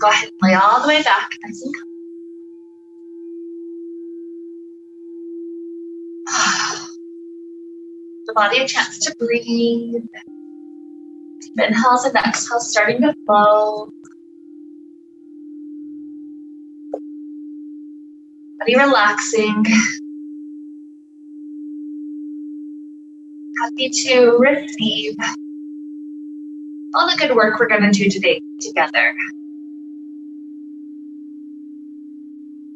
go ahead and lay all the way back. Nice and calm. The body a chance to breathe. Deep inhales and exhales starting to flow. Body relaxing. Happy to receive all the good work we're going to do today together.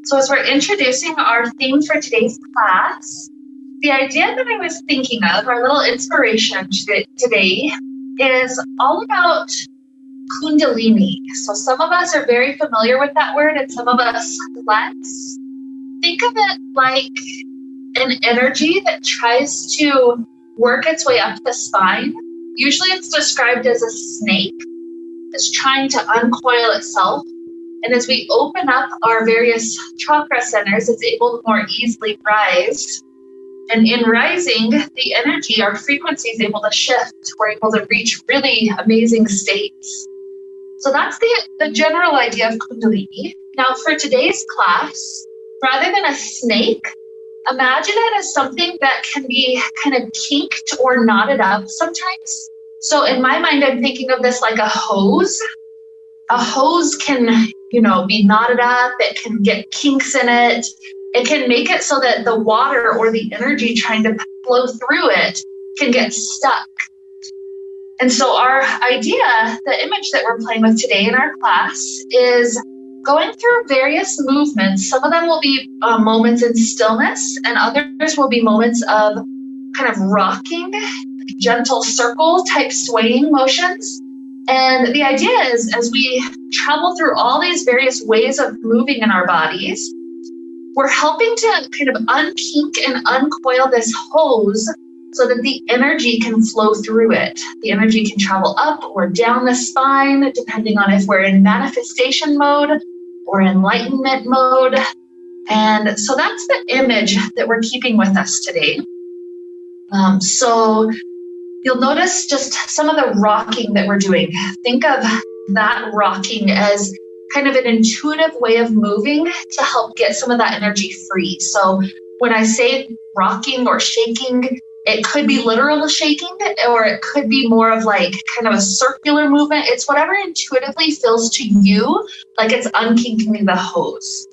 So as we're introducing our theme for today's class, the idea that I was thinking of, our little inspiration today, is all about kundalini. So some of us are very familiar with that word and some of us less. Think of it like an energy that tries to work its way up the spine. Usually it's described as a snake that's trying to uncoil itself. And as we open up our various chakra centers, it's able to more easily rise. And in rising, the energy, our frequency is able to shift. We're able to reach really amazing states. So that's the general idea of kundalini. Now for today's class, rather than a snake, imagine it as something that can be kind of kinked or knotted up sometimes. So in my mind, I'm thinking of this like a hose. A hose can, be knotted up. It can get kinks in it. It can make it so that the water or the energy trying to flow through it can get stuck. And so our idea, the image that we're playing with today in our class is going through various movements. Some of them will be moments in stillness, and others will be moments of kind of rocking, gentle circle type swaying motions. And the idea is, as we travel through all these various ways of moving in our bodies, we're helping to kind of unkink and uncoil this hose so that the energy can flow through it. The energy can travel up or down the spine, depending on if we're in manifestation mode or enlightenment mode. And so that's the image that we're keeping with us today. So you'll notice just some of the rocking that we're doing. Think of that rocking as kind of an intuitive way of moving to help get some of that energy free. So when I say rocking or shaking, it could be literal shaking, or it could be more of like kind of a circular movement. It's whatever intuitively feels to you like it's unkinking the hose.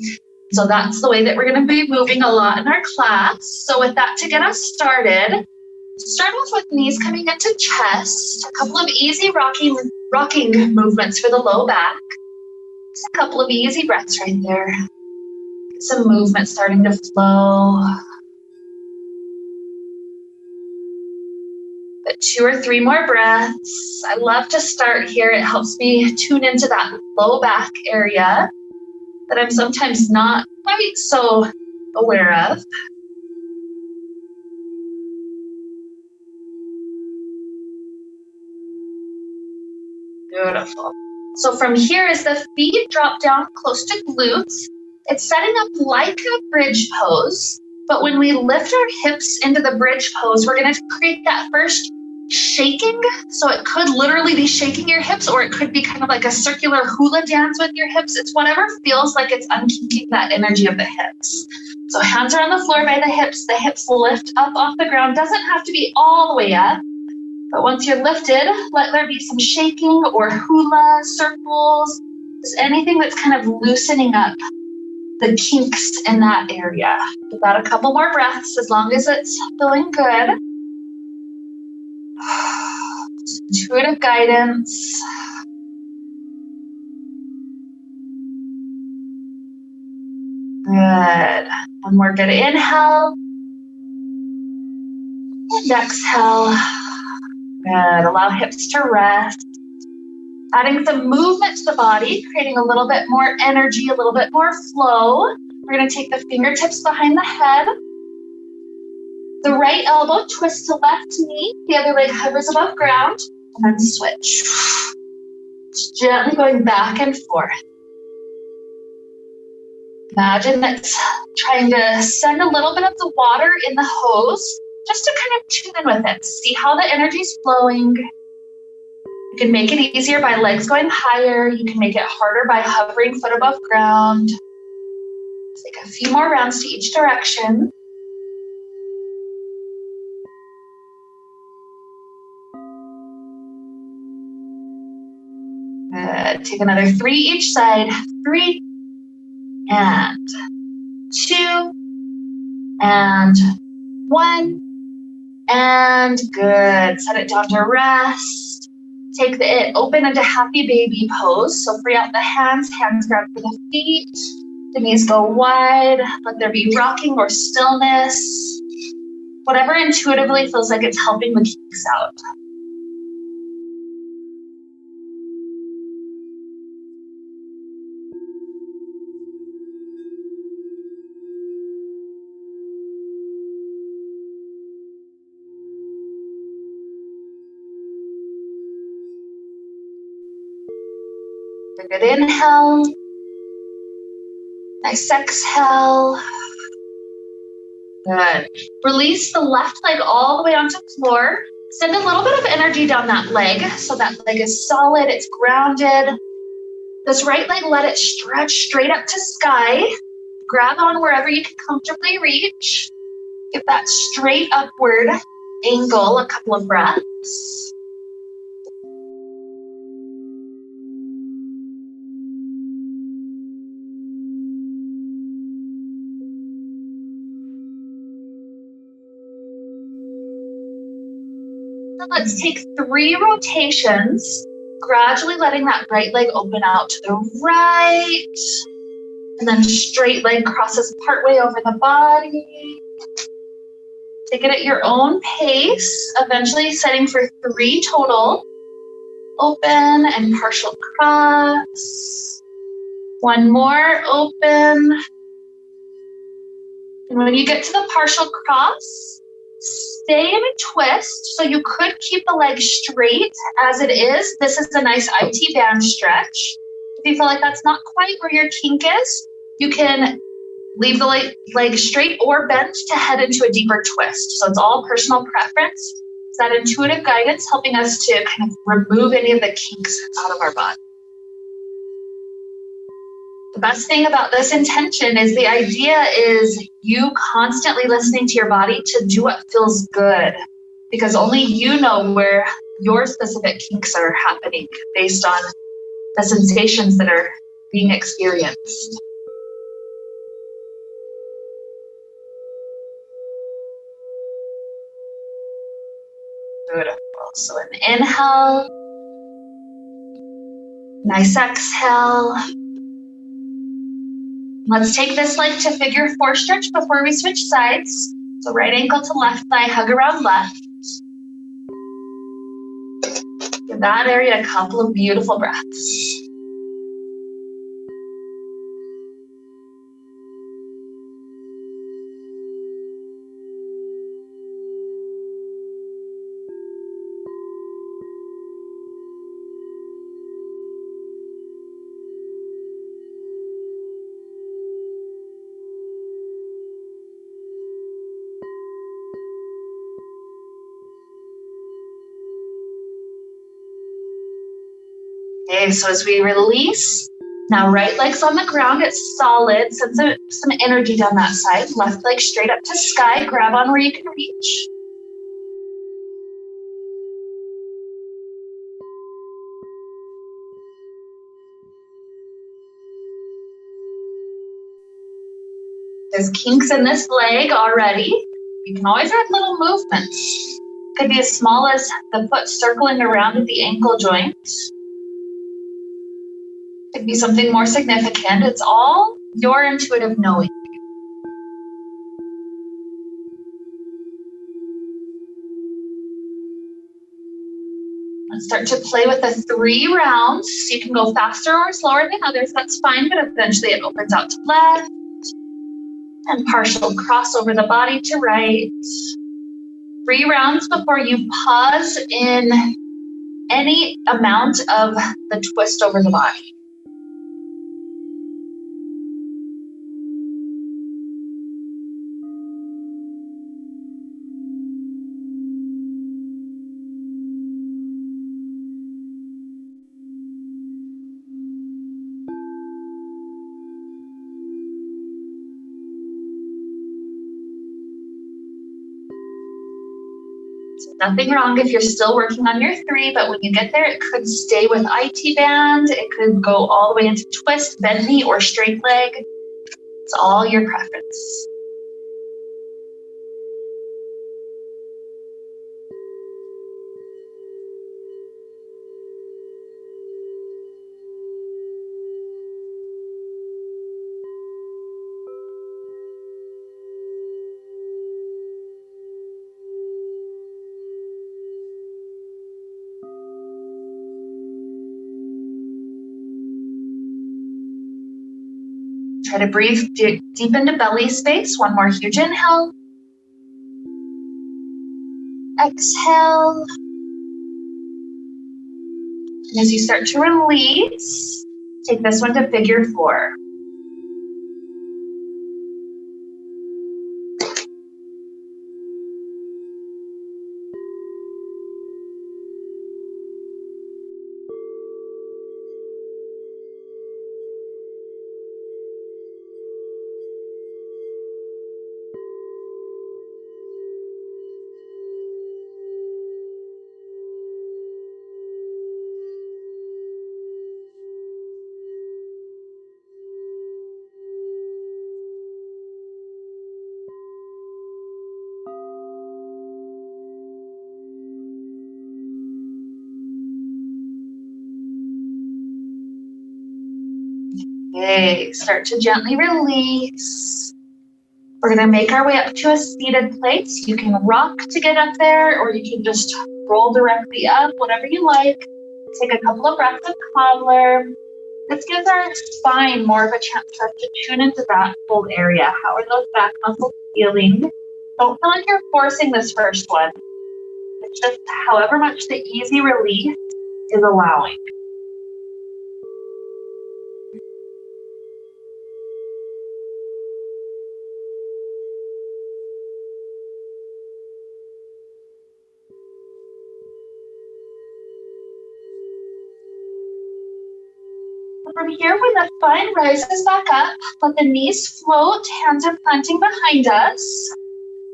So that's the way that we're going to be moving a lot in our class. So with that, to get us started, start off with knees coming into chest, a couple of easy rocking movements for the low back. Just a couple of easy breaths right there. Get some movement starting to flow. But 2 or 3 more breaths. I love to start here. It helps me tune into that low back area that I'm sometimes not quite so aware of. Beautiful. So from here, as the feet drop down close to glutes, it's setting up like a bridge pose. But when we lift our hips into the bridge pose, we're going to create that first shaking. So it could literally be shaking your hips, or it could be kind of like a circular hula dance with your hips. It's whatever feels like it's unkinking that energy of the hips. So hands are on the floor by the hips. The hips lift up off the ground. Doesn't have to be all the way up. But once you're lifted, let there be some shaking or hula, circles, just anything that's kind of loosening up the kinks in that area. Give that a couple more breaths as long as it's feeling good. Intuitive guidance. Good. One more good inhale. And exhale. Good. Allow hips to rest. Adding some movement to the body, creating a little bit more energy, a little bit more flow. We're going to take the fingertips behind the head. The right elbow twists to left knee. The other leg hovers above ground. And then switch. Just gently going back and forth. Imagine that's trying to send a little bit of the water in the hose, just to kind of tune in with it. See how the energy's flowing. You can make it easier by legs going higher. You can make it harder by hovering foot above ground. Take a few more rounds to each direction. Good. Take another 3 each side. 3 and 2 and 1 and good. Set it down to rest. Take it open into happy baby pose. So free out the hands grab for the feet. The knees go wide. Let there be rocking or stillness. Whatever intuitively feels like it's helping the kinks out. A good inhale. Nice exhale. Good. Release the left leg all the way onto the floor. Send a little bit of energy down that leg so that leg is solid, it's grounded. This right leg, let it stretch straight up to sky. Grab on wherever you can comfortably reach. Give that straight upward angle a couple of breaths. Let's take 3 rotations, gradually letting that right leg open out to the right, and then straight leg crosses partway over the body. Take it at your own pace, eventually setting for 3 total. Open and partial cross. 1 more, open. And when you get to the partial cross, stay in a twist, so you could keep the leg straight as it is. This is a nice IT band stretch. If you feel like that's not quite where your kink is, you can leave the leg straight or bent to head into a deeper twist. So it's all personal preference. It's that intuitive guidance helping us to kind of remove any of the kinks out of our body. The best thing about this intention is the idea is you constantly listening to your body to do what feels good, because only you know where your specific kinks are happening based on the sensations that are being experienced. Beautiful. So an inhale, nice exhale. Let's take this leg to figure 4 stretch before we switch sides. So right ankle to left thigh, hug around left. Give that area a couple of beautiful breaths. Okay, so as we release, now right leg's on the ground, it's solid, send some energy down that side. Left leg straight up to sky, grab on where you can reach. There's kinks in this leg already. You can always add little movements. Could be as small as the foot circling around at the ankle joint. Could be something more significant. It's all your intuitive knowing. Let's start to play with the 3 rounds. So you can go faster or slower than others, that's fine, but eventually it opens out to left. And partial cross over the body to right. 3 rounds before you pause in any amount of the twist over the body. So nothing wrong if you're still working on your 3, but when you get there, it could stay with IT band. It could go all the way into twist, bend knee, or straight leg. It's all your preference. Try to breathe deep into belly space. One more huge inhale. Exhale. And as you start to release, take this one to figure 4. Okay, start to gently release. We're going to make our way up to a seated place. You can rock to get up there, or you can just roll directly up, whatever you like. Take a couple of breaths of cobbler. This gives our spine more of a chance for us to tune into that full area. How are those back muscles feeling? Don't feel like you're forcing this first one. It's just however much the easy release is allowing. From here, when the spine rises back up, let the knees float, hands are planting behind us.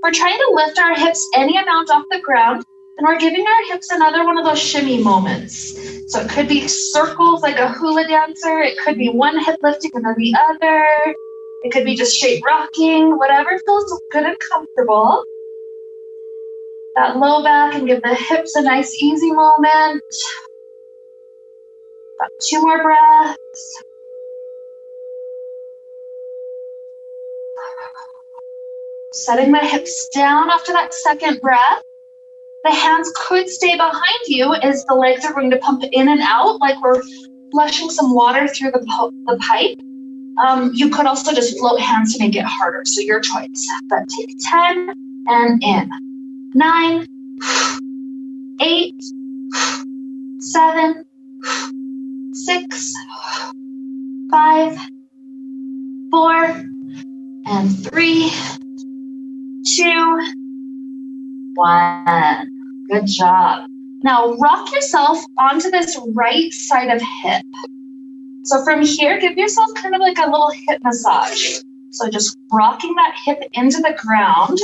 We're trying to lift our hips any amount off the ground, and we're giving our hips another one of those shimmy moments. So it could be circles like a hula dancer. It could be one hip lifting and then the other. It could be just straight rocking, whatever feels good and comfortable. That low back, and give the hips a nice easy moment. Got 2 more breaths. Setting my hips down after that second breath. The hands could stay behind you as the legs are going to pump in and out like we're flushing some water through the pipe. You could also just float hands to make it harder, so your choice. But take 10 and in. 9, 8, 7, 6, 5, 4, and 3, 2, 1. Good job. Now rock yourself onto this right side of hip. So from here, give yourself kind of like a little hip massage. So just rocking that hip into the ground.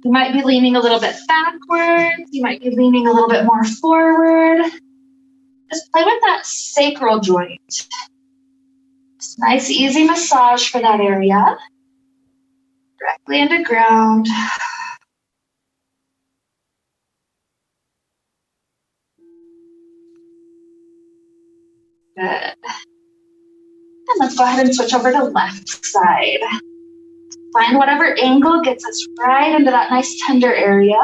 You might be leaning a little bit backwards. You might be leaning a little bit more forward. Just play with that sacral joint. Just nice, easy massage for that area. Directly into ground. Good. And let's go ahead and switch over to left side. Find whatever angle gets us right into that nice tender area.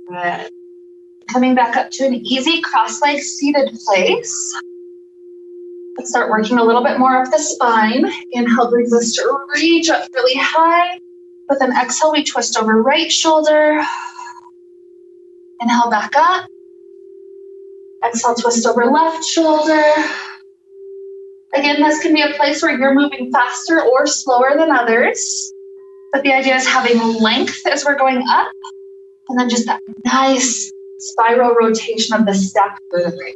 Good. Coming back up to an easy cross-leg seated place. Let's start working a little bit more up the spine. Inhale brings us to reach up really high. With an exhale, we twist over right shoulder. Inhale back up. Exhale, twist over left shoulder. Again, this can be a place where you're moving faster or slower than others. But the idea is having length as we're going up, and then just that nice spiral rotation of the step vertebrae.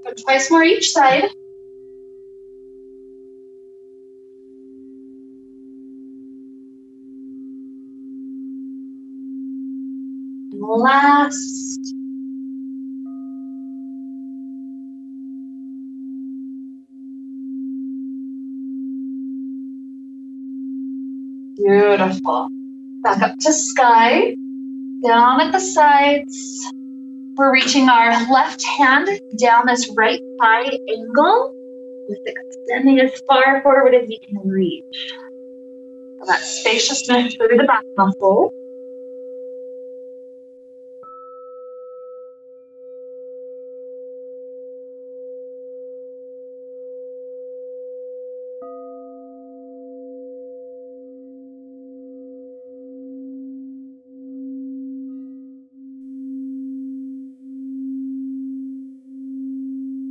So twice more each side. And last. Beautiful. Back up to sky. Down at the sides. We're reaching our left hand down this right thigh angle. Just extending as far forward as you can reach. So that spaciousness through the back muscle.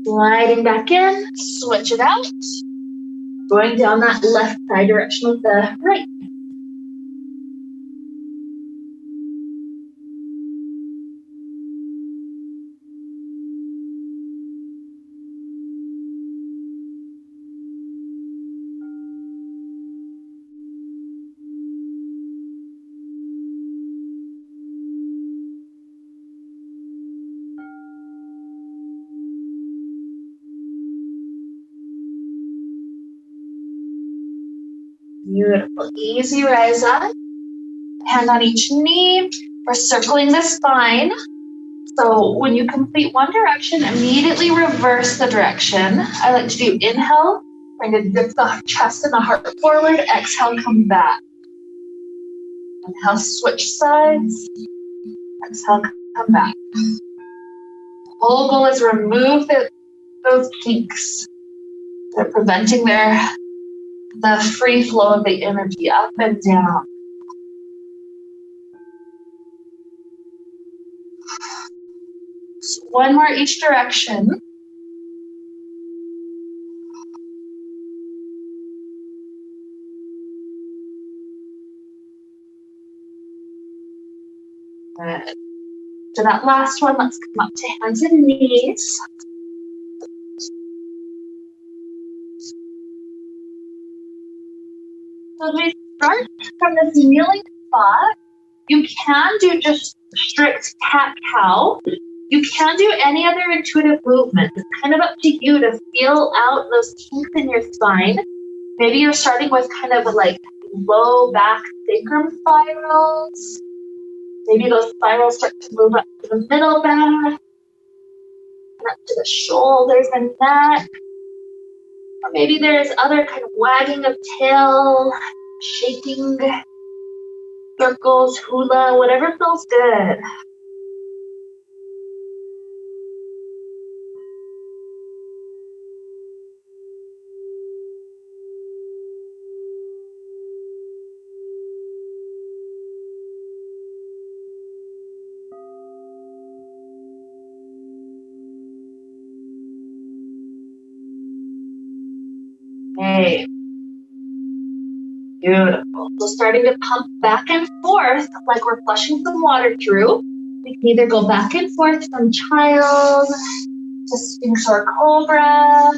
Sliding back in, switch it out. Going down that left thigh direction with the right. Beautiful. Easy rise up. Hand on each knee. We're circling the spine. So when you complete one direction, immediately reverse the direction. I like to do inhale, bring to dip the chest and the heart forward. Exhale, come back. Inhale, switch sides. Exhale, come back. The whole goal is remove those kinks. They're preventing the free flow of the energy up and down. So one more each direction. Good. To that last one, let's come up to hands and knees. So as we start from this kneeling spot, you can do just strict cat-cow. You can do any other intuitive movement. It's kind of up to you to feel out those kinks in your spine. Maybe you're starting with kind of like low back sacrum spirals. Maybe those spirals start to move up to the middle back, and up to the shoulders and neck. Or maybe there's other kind of wagging of tail, shaking, circles, hula, whatever feels good. Okay. Beautiful. So starting to pump back and forth like we're flushing some water through. We can either go back and forth from child to Sphinx or Cobra,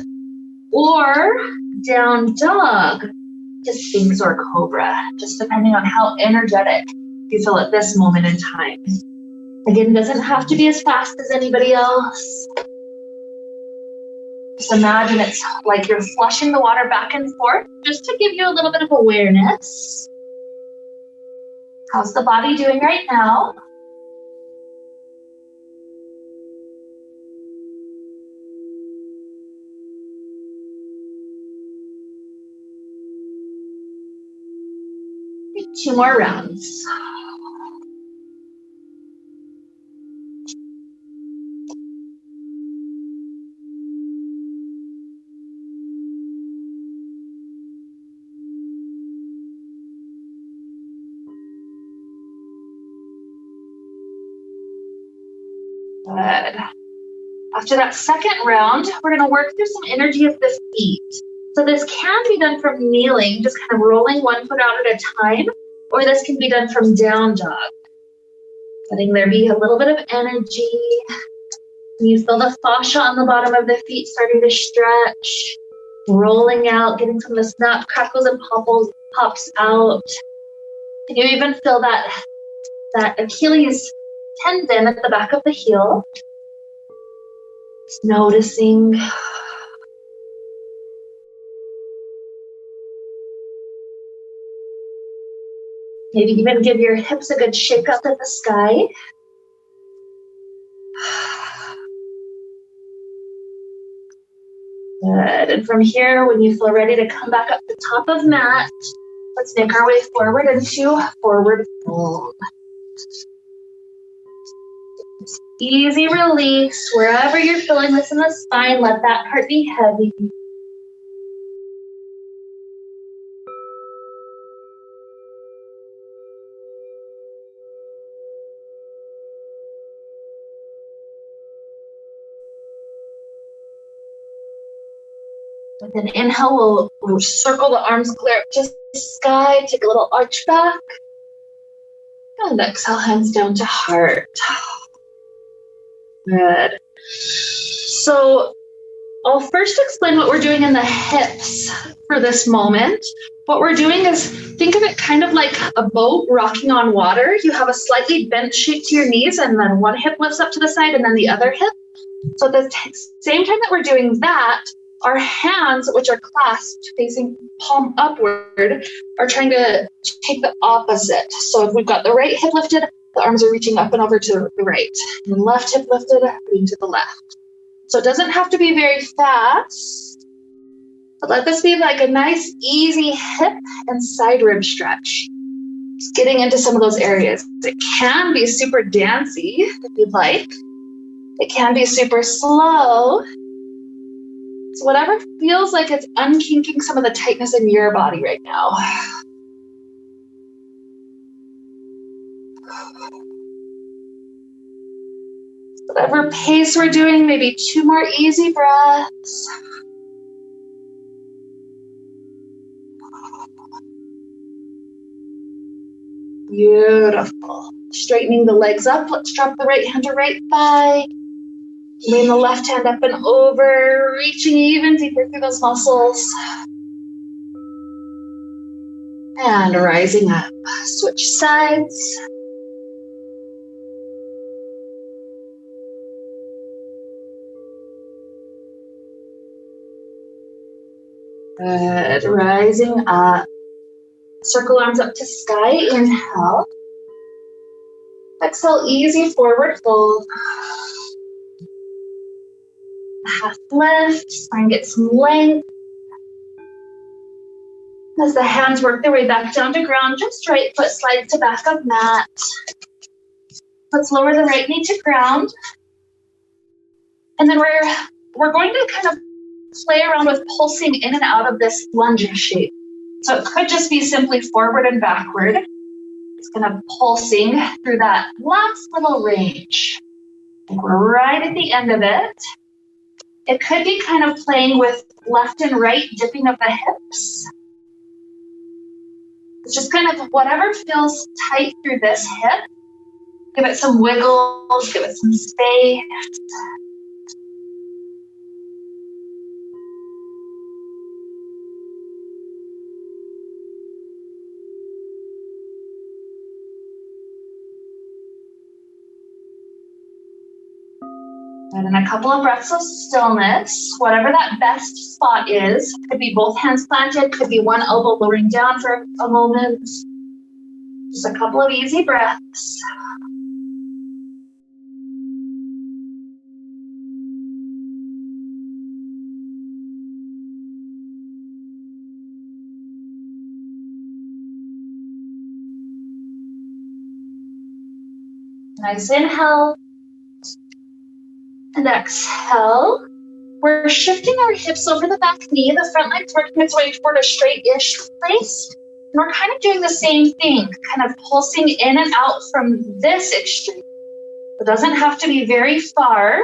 or down dog to Sphinx or Cobra, just depending on how energetic you feel at this moment in time. Again, doesn't have to be as fast as anybody else. Just imagine it's like you're flushing the water back and forth, just to give you a little bit of awareness. How's the body doing right now? Take 2 more rounds. Good. After that second round, we're going to work through some energy of the feet. So this can be done from kneeling, just kind of rolling one foot out at a time, or this can be done from down dog. Letting there be a little bit of energy. You feel the fascia on the bottom of the feet starting to stretch, rolling out, getting some of the snap, crackles, and pops out. And you even feel that Achilles tendon at the back of the heel. Just noticing. Maybe even give your hips a good shake up at the sky. Good. And from here, when you feel ready to come back up to top of mat, let's make our way forward into forward fold. Easy release. Wherever you're feeling this in the spine, let that part be heavy. With an inhale, we'll circle the arms clear up to the sky, take a little arch back. And exhale, hands down to heart. Good. So I'll first explain what we're doing in the hips for this moment. What we're doing is, think of it kind of like a boat rocking on water. You have a slightly bent shape to your knees, and then one hip lifts up to the side and then the other hip. So at the same time that we're doing that, our hands, which are clasped facing palm upward, are trying to take the opposite. So if we've got the right hip lifted, the arms are reaching up and over to the right. And the left hip lifted, moving to the left. So it doesn't have to be very fast, but let this be like a nice, easy hip and side rib stretch. Just getting into some of those areas. It can be super dancey if you'd like. It can be super slow. So whatever feels like it's unkinking some of the tightness in your body right now. Whatever pace we're doing, maybe 2 more easy breaths. Beautiful. Straightening the legs up. Let's drop the right hand to right thigh. Lean the left hand up and over, reaching even deeper through those muscles. And rising up. Switch sides. Good. Rising up. Circle arms up to sky. Inhale. Exhale, easy forward fold. Half lift, spine gets some length. As the hands work their way back down to ground, just right foot slides to back of mat. Let's lower the right knee to ground. And then we're going to kind of play around with pulsing in and out of this lunge shape. So it could just be simply forward and backward. It's kind of pulsing through that last little range. And we're right at the end of it. It could be kind of playing with left and right dipping of the hips. It's just kind of whatever feels tight through this hip. Give it some wiggles, give it some space. And then a couple of breaths of stillness, whatever that best spot is. Could be both hands planted, could be one elbow lowering down for a moment. Just a couple of easy breaths. Nice inhale. And exhale. We're shifting our hips over the back knee. The front leg's working its way toward a straight-ish place. And we're kind of doing the same thing, kind of pulsing in and out from this extreme. It doesn't have to be very far.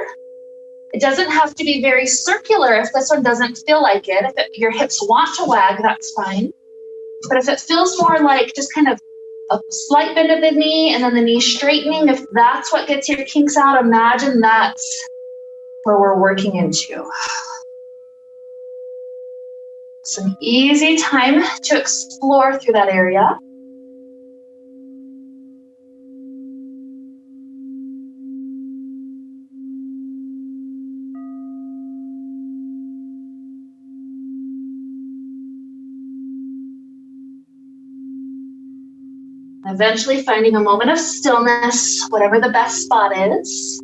It doesn't have to be very circular if this one doesn't feel like it. If your hips want to wag, that's fine. But if it feels more like just kind of a slight bend of the knee and then the knee straightening, if that's what gets your kinks out, imagine that's where we're working into. Some easy time to explore through that area. Eventually finding a moment of stillness, whatever the best spot is.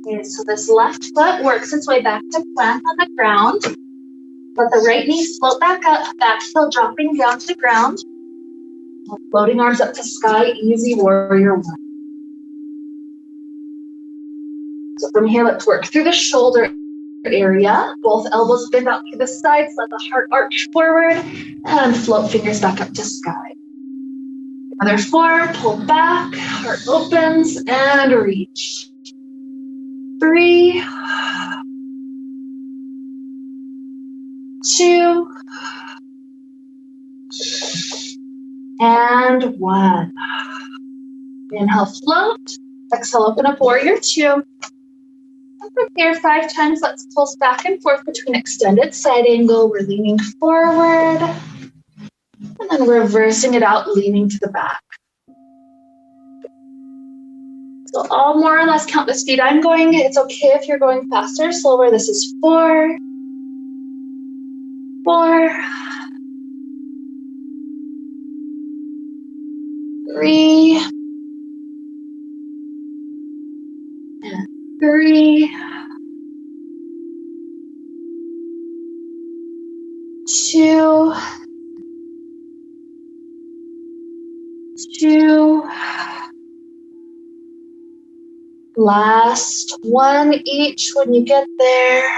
Okay, so this left foot works its way back to plant on the ground. Let the right knee float back up, back heel dropping down to the ground. Floating arms up to sky, easy warrior one. So from here, let's work through the shoulder area. Both elbows bend out to the sides, let the heart arch forward, and float fingers back up to sky. Another 4, pull back, heart opens, and reach. 3, 2, and 1. Inhale, float. Exhale, open up, warrior 2. And from here, 5 times, let's pulse back and forth between extended side angle. We're leaning forward. And then reversing it out, leaning to the back. So I'll more or less count the speed I'm going. It's okay if you're going faster or slower. This is 4, 4, 3, and 3, 2, 2, last 1 each when you get there.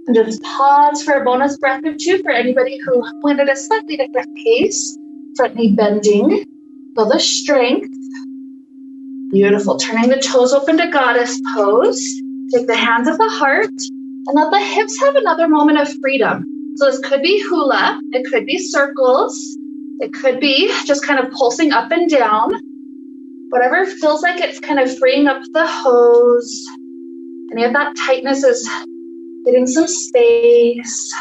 And just pause for a bonus breath or 2 for anybody who went at a slightly different pace. Front knee bending. Feel the strength. Beautiful. Turning the toes open to goddess pose. Take the hands of the heart and let the hips have another moment of freedom. So this could be hula. It could be circles. It could be just kind of pulsing up and down. Whatever feels like it's kind of freeing up the hose. Any of that tightness is getting some space.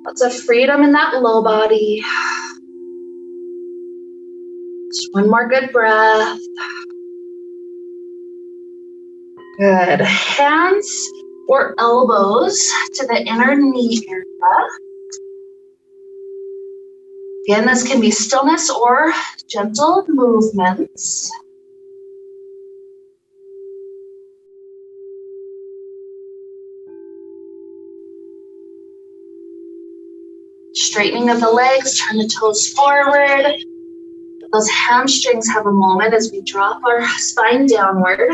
Lots of freedom in that low body. Just one more good breath. Good. Hands or elbows to the inner knee area. Again, this can be stillness or gentle movements. Straightening of the legs, turn the toes forward. Those hamstrings have a moment as we drop our spine downward.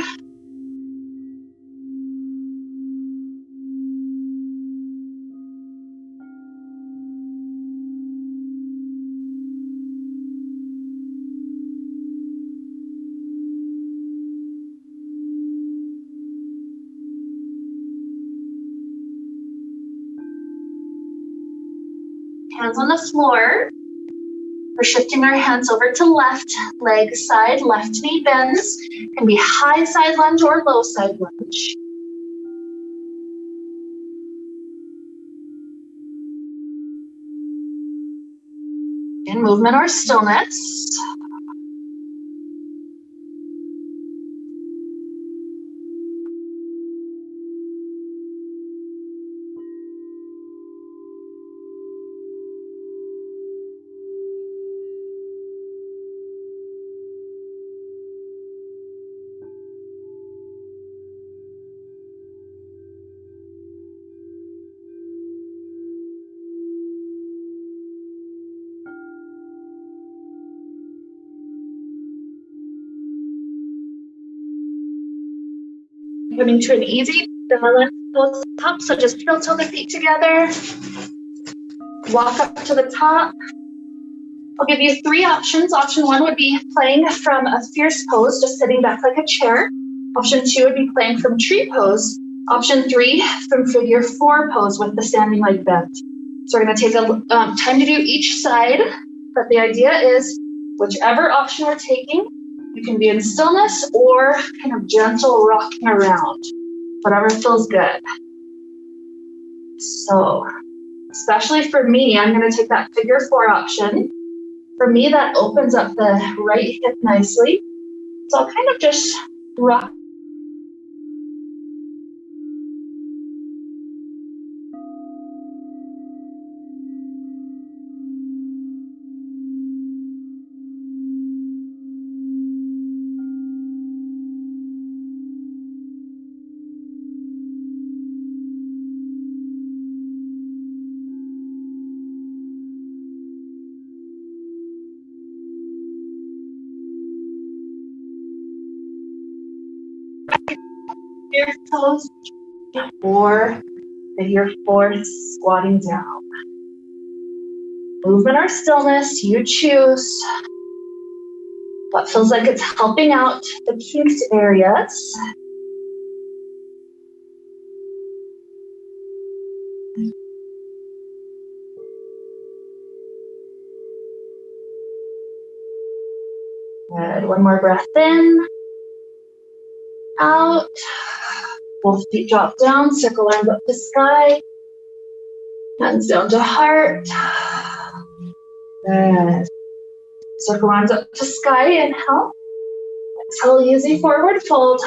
Hands on the floor. We're shifting our hands over to left leg side, left knee bends. Can be high side lunge or low side lunge. In movement or stillness. Coming to an easy balance pose up. So just heel toe the feet together. Walk up to the top. I'll give you 3 options. Option 1 would be playing from a fierce pose, just sitting back like a chair. Option 2 would be playing from tree pose. Option 3 from figure 4 pose with the standing leg bent. So we're going to take a time to do each side, but the idea is whichever option we're taking, you can be in stillness or kind of gentle rocking around, whatever feels good. So, especially for me, I'm going to take that figure 4 option. For me, that opens up the right hip nicely. So I'll kind of just rock. Your toes, or figure 4 squatting down. Movement or stillness, you choose. What feels like it's helping out the kinked areas. Good. One more breath in. Out. Both feet drop down, circle arms up to sky. Hands down to heart. Good. Circle arms up to sky, inhale. Exhale, easy forward fold.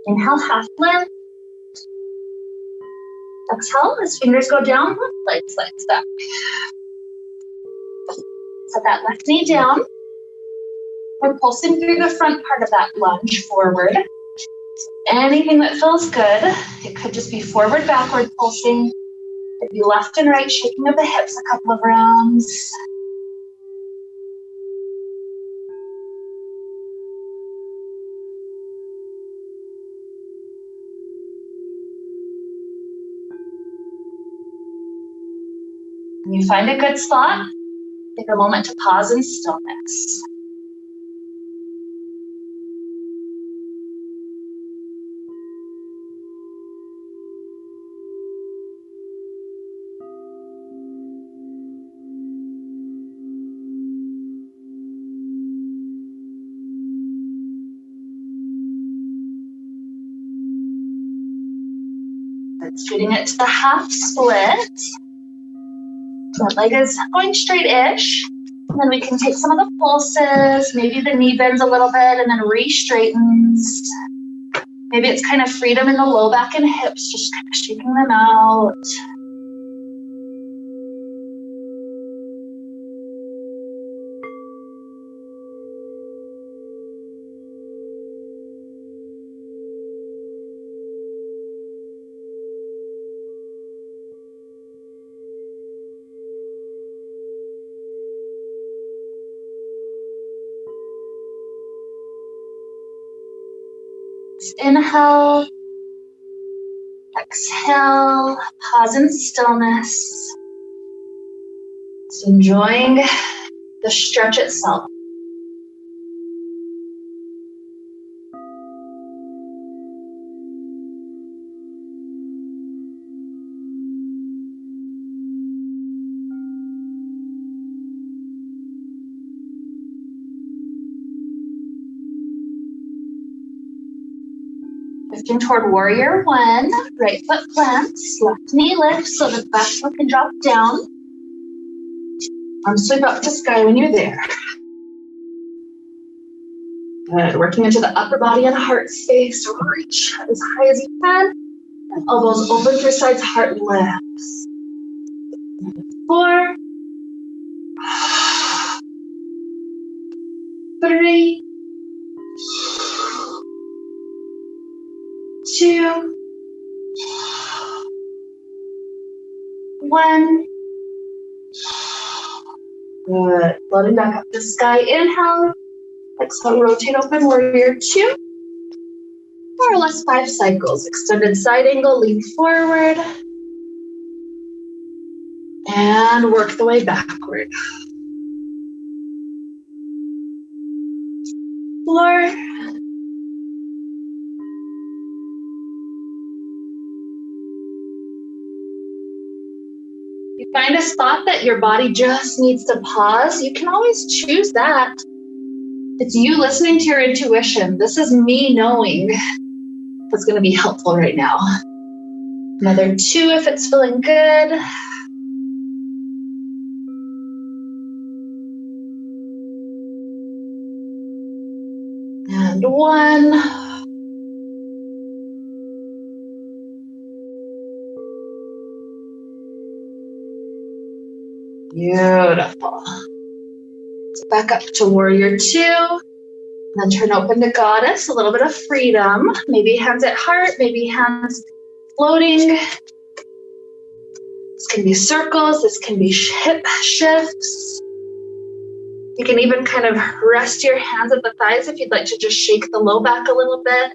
Inhale, half lift. Exhale, as fingers go down, legs back. Set that left knee down. We're pulsing through the front part of that lunge forward. Anything that feels good. It could just be forward, backward pulsing. It could be left and right, shaking of the hips a couple of rounds. When you find a good spot, take a moment to pause in stillness. Treating it to the half split. That leg is going straight-ish. And then we can take some of the pulses. Maybe the knee bends a little bit and then re-straightens. Maybe it's kind of freedom in the low back and hips, just kind of shaking them out. Inhale, exhale, pause in stillness. Just enjoying the stretch itself. Shifting toward warrior 1, right foot plants, left knee lifts so the back foot can drop down. Arms sweep up to sky when you're there. Good, working into the upper body and heart space. Reach as high as you can. And elbows open through sides, heart lifts. 4, 3, 2, 1. Good. Floating back up to sky. Inhale. Exhale, rotate open, warrior 2. more or less 5 cycles. Extended side angle, lean forward. And work the way backward. Floor. You find a spot that your body just needs to pause. You can always choose that. It's you listening to your intuition. This is me knowing what's going to be helpful right now. Another 2 if it's feeling good. And 1. Beautiful. So back up to warrior 2. And then turn open to goddess. A little bit of freedom. Maybe hands at heart. Maybe hands floating. This can be circles. This can be hip shifts. You can even kind of rest your hands at the thighs if you'd like to just shake the low back a little bit.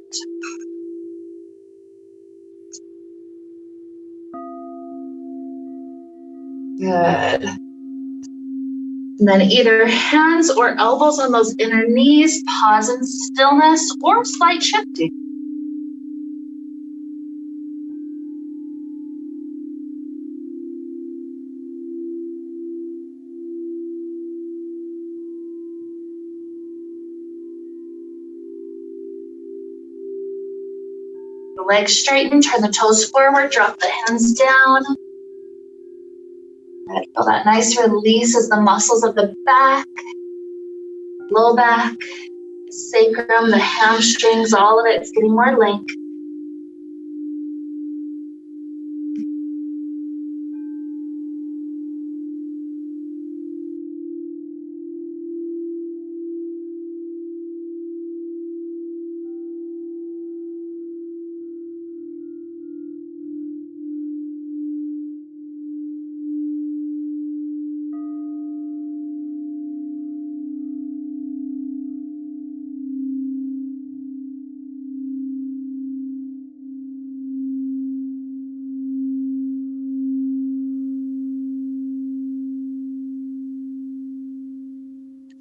Good. And then either hands or elbows on those inner knees, pause in stillness or slight shifting. The legs straighten, turn the toes forward, drop the hands down. Feel that nice release as the muscles of the back, low back, sacrum, the hamstrings, all of it's getting more length.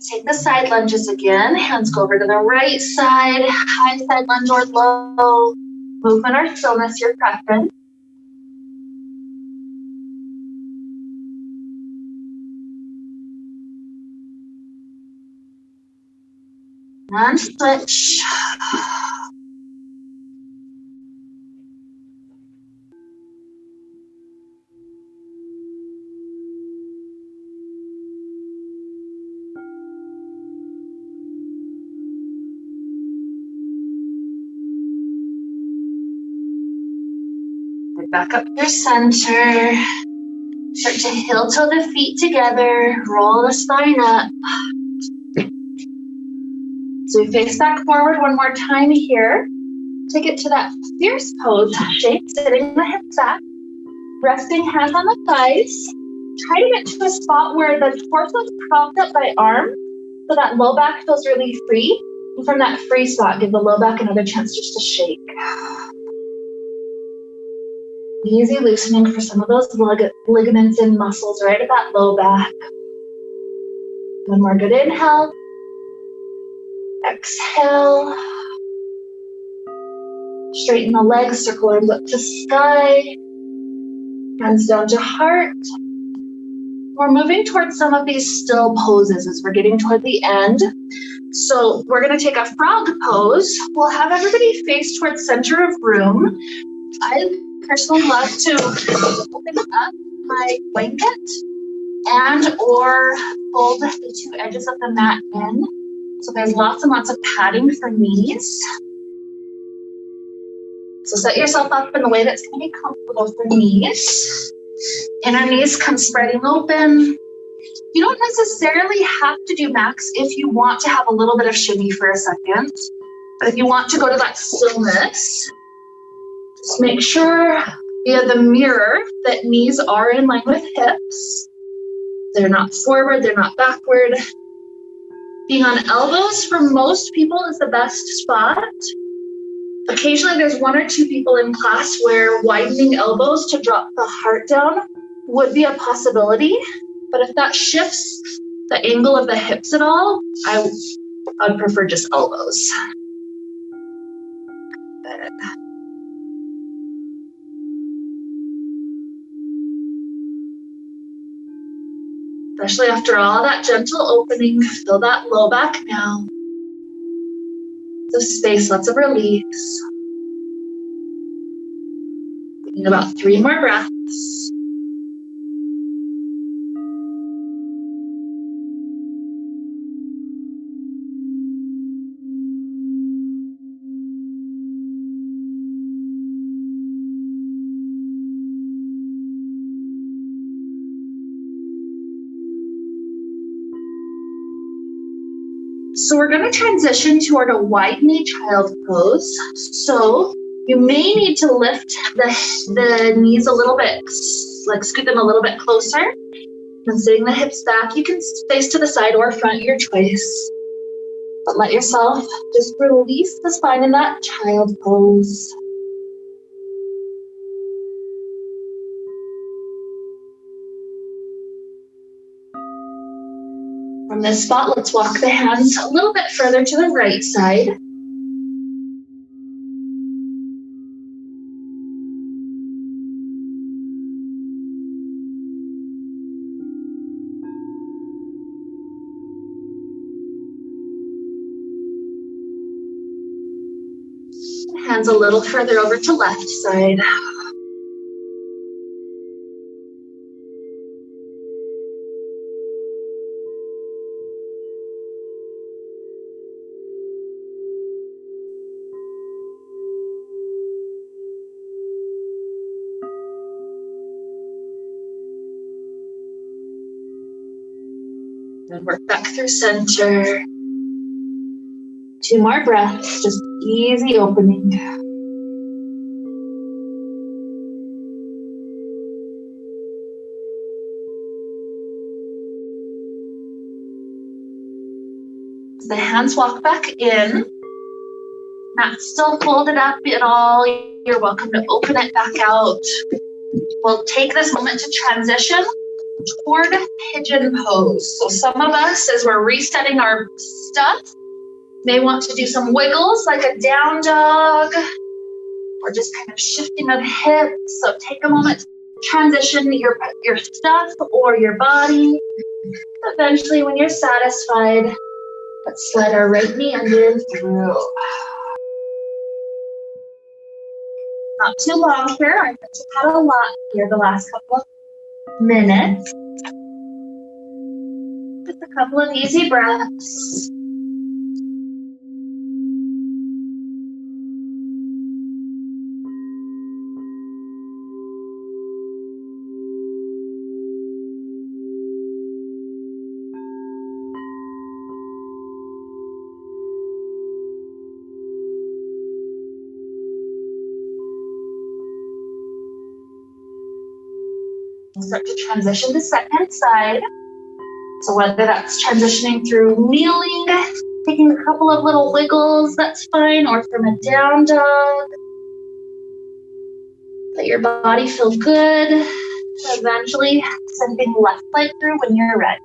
Take the side lunges again. Hands go over to the right side, high side lunge or low. Movement or stillness, your preference. And switch. Back up your center. Start to heel toe the feet together. Roll the spine up. So we face back forward one more time here. Take it to that fierce pose shape, sitting the hips back. Resting hands on the thighs. Try to get to a spot where the torso is propped up by arms so that low back feels really free. And from that free spot, give the low back another chance just to shake. Easy loosening for some of those ligaments and muscles right at that low back. One more good inhale. Exhale. Straighten the legs, circle arms up to sky. Hands down to heart. We're moving towards some of these still poses as we're getting toward the end. So we're going to take a frog pose. We'll have everybody face towards center of room. I personally love to open up my blanket and or fold the 2 edges of the mat in. So there's lots and lots of padding for knees. So set yourself up in a way that's going to be comfortable for knees. Inner knees come spreading open. You don't necessarily have to do max if you want to have a little bit of shimmy for a second. But if you want to go to that stillness, just make sure via the mirror that knees are in line with hips. They're not forward, they're not backward. Being on elbows for most people is the best spot. Occasionally there's one or two people in class where widening elbows to drop the heart down would be a possibility. But if that shifts the angle of the hips at all, I'd prefer just elbows. Good. Especially after all that gentle opening, feel that low back now. Lots of space, lots of release. Taking about 3 more breaths. So we're going to transition toward a wide knee child pose. So you may need to lift the knees a little bit, like scoot them a little bit closer. And sitting the hips back, you can face to the side or front, your choice. But let yourself just release the spine in that child pose. From this spot, let's walk the hands a little bit further to the right side. Hands a little further over to left side. And work back through center. 2 more breaths, just easy opening. As the hands walk back in, not still folded up at all. You're welcome to open it back out. We'll take this moment to transition toward Pigeon Pose. So some of us, as we're resetting our stuff, may want to do some wiggles like a down dog, or just kind of shifting of hips. So take a moment to transition your stuff or your body. Eventually, when you're satisfied, let's slide our right knee under and through. Not too long here. I've had a lot here the last couple of minutes. Just a couple of easy breaths. Start to transition to second side. So whether that's transitioning through kneeling, taking a couple of little wiggles, that's fine, or from a down dog. Let your body feel good. Eventually, sending left leg through when you're ready.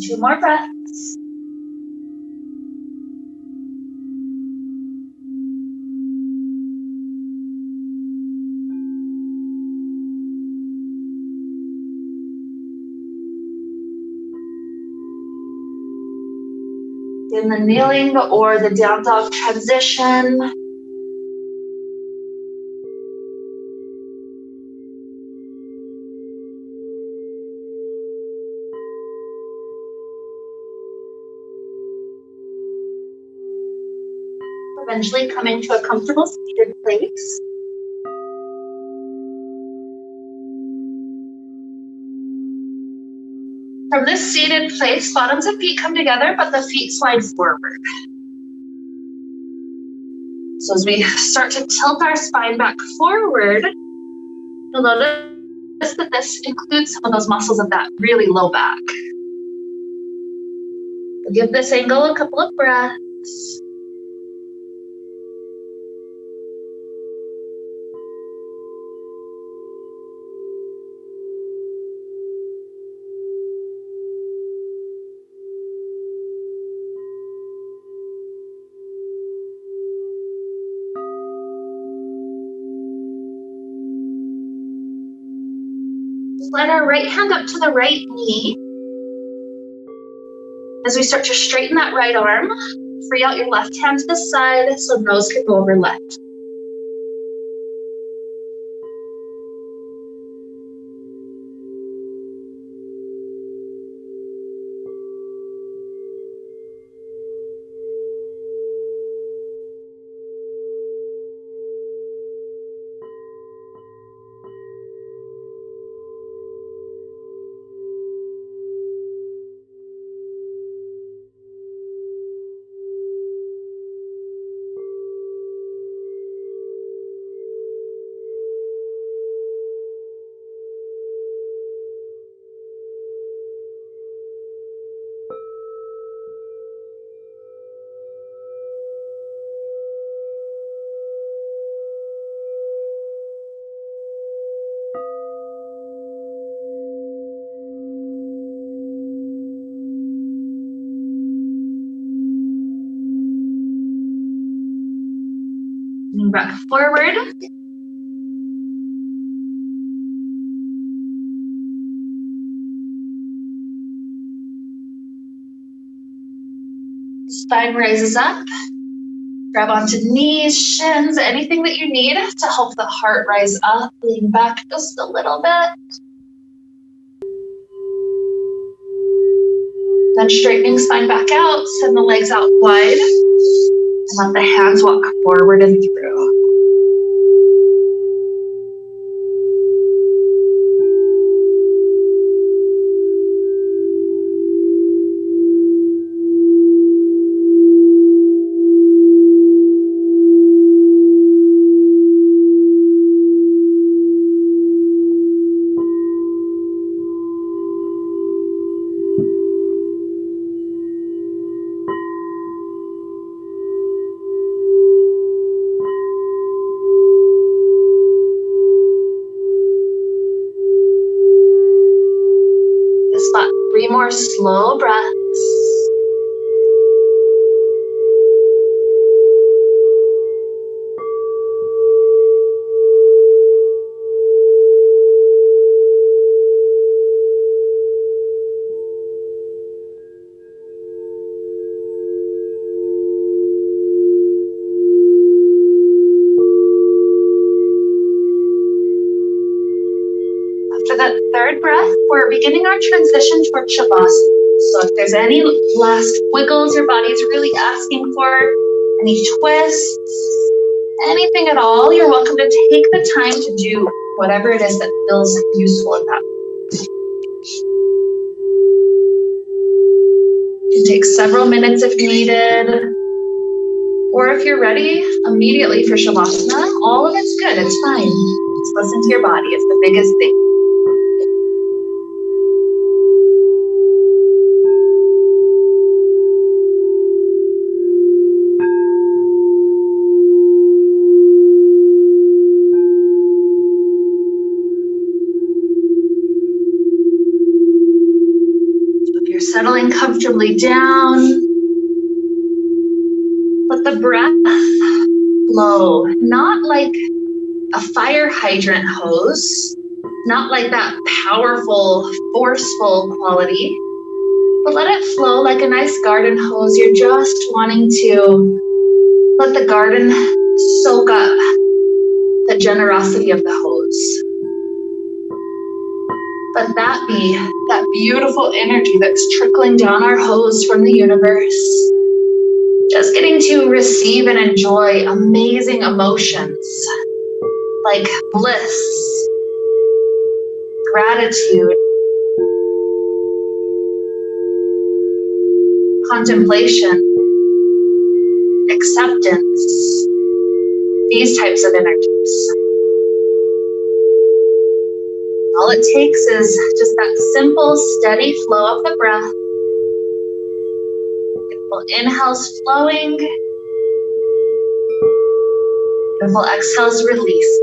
Two more breaths. In the kneeling or the down dog transition. Eventually coming to a comfortable seated place. From this seated place, bottoms of feet come together, but the feet slide forward. So as we start to tilt our spine back forward, you'll notice that this includes some of those muscles of that really low back. We'll give this angle a couple of breaths. Slide our right hand up to the right knee. As we start to straighten that right arm, free out your left hand to the side so nose can go over left. Lean back forward. Spine rises up. Grab onto knees, shins, anything that you need to help the heart rise up. Lean back just a little bit. Then straightening spine back out, send the legs out wide. And let the hands walk forward and through. Spot 3 more slow breaths. After that third breath, we're beginning our transition towards Shavasana. So if there's any last wiggles your body's really asking for, any twists, anything at all, you're welcome to take the time to do whatever it is that feels useful in that. You can take several minutes if needed, or if you're ready immediately for Shavasana, all of it's good, it's fine. Just listen to your body, it's the biggest thing. Settling comfortably down. Let the breath flow, not like a fire hydrant hose, not like that powerful, forceful quality, but let it flow like a nice garden hose. You're just wanting to let the garden soak up the generosity of the hose. Let that be that beautiful energy that's trickling down our hose from the universe, Just getting to receive and enjoy amazing emotions like bliss, gratitude, contemplation, acceptance, these types of energies. All it takes is just that simple, steady flow of the breath. Beautiful inhales flowing. Beautiful exhales release.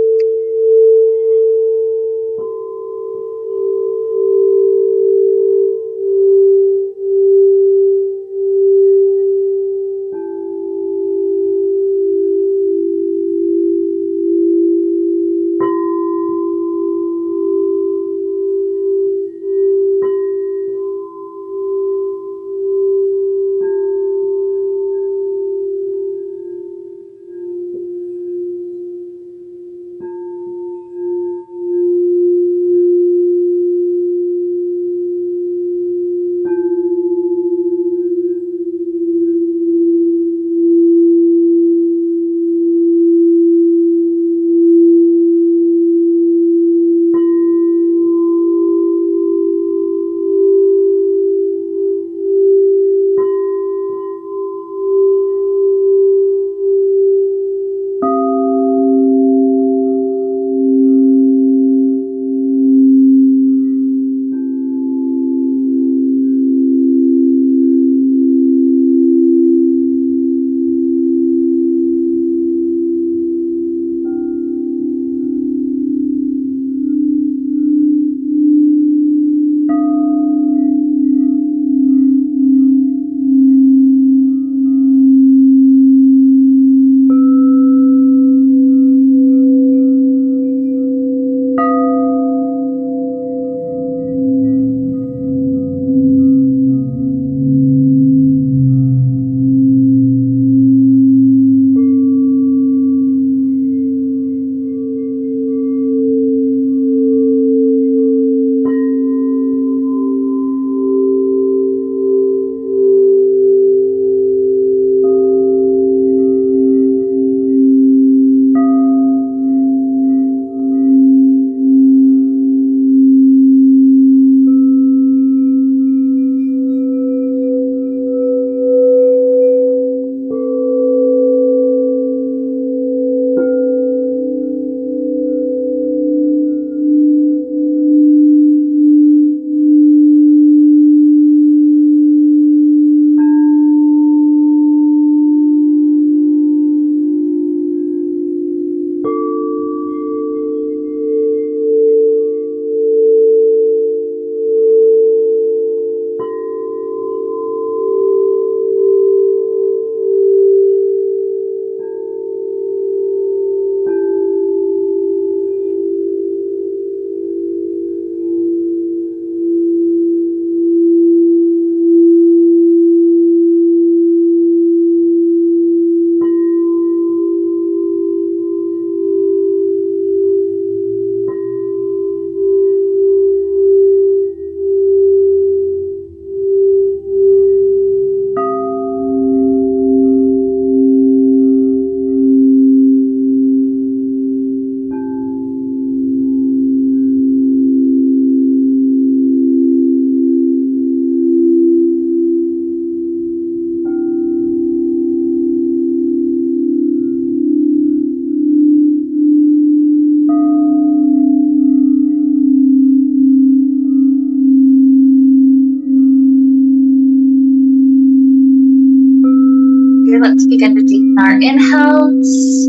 Let's begin to deepen our inhales.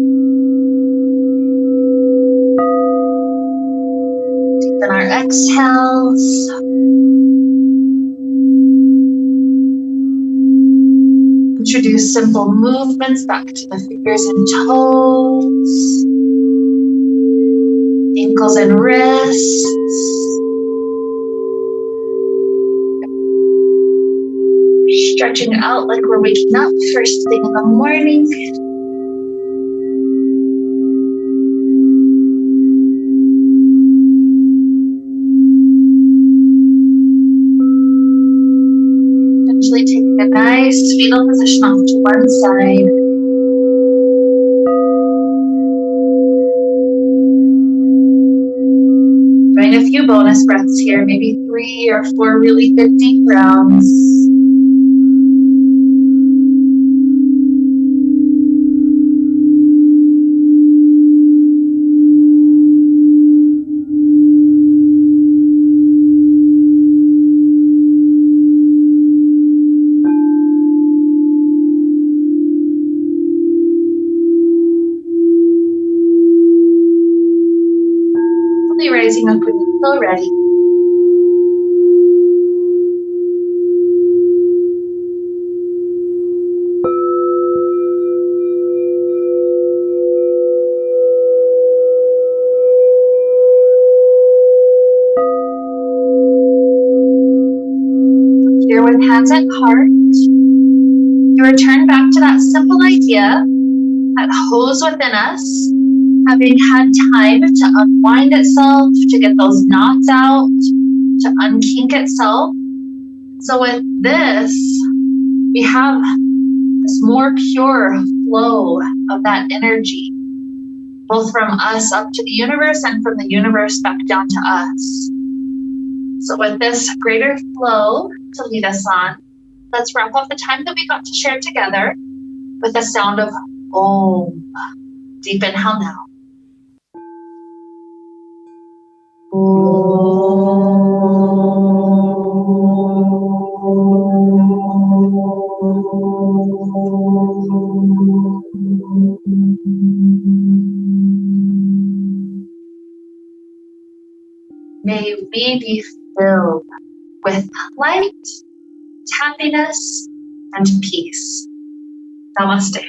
Deepen our exhales. Introduce simple movements back to the fingers and toes, ankles and wrists. Stretching out like we're waking up first thing in the morning. Eventually taking a nice nice fetal position off to one side. Doing a few bonus breaths here, maybe 3 or 4 really good deep rounds. Rising up when you feel ready. Here with hands at heart, you return back to that simple idea that holds within us, having had time to unwind itself, to get those knots out, to unkink itself. So with this, we have this more pure flow of that energy, both from us up to the universe and from the universe back down to us. So with this greater flow to lead us on, let's wrap up the time that we got to share together with the sound of Om. Deep inhale now. May we be filled with light, happiness, and peace. Namaste.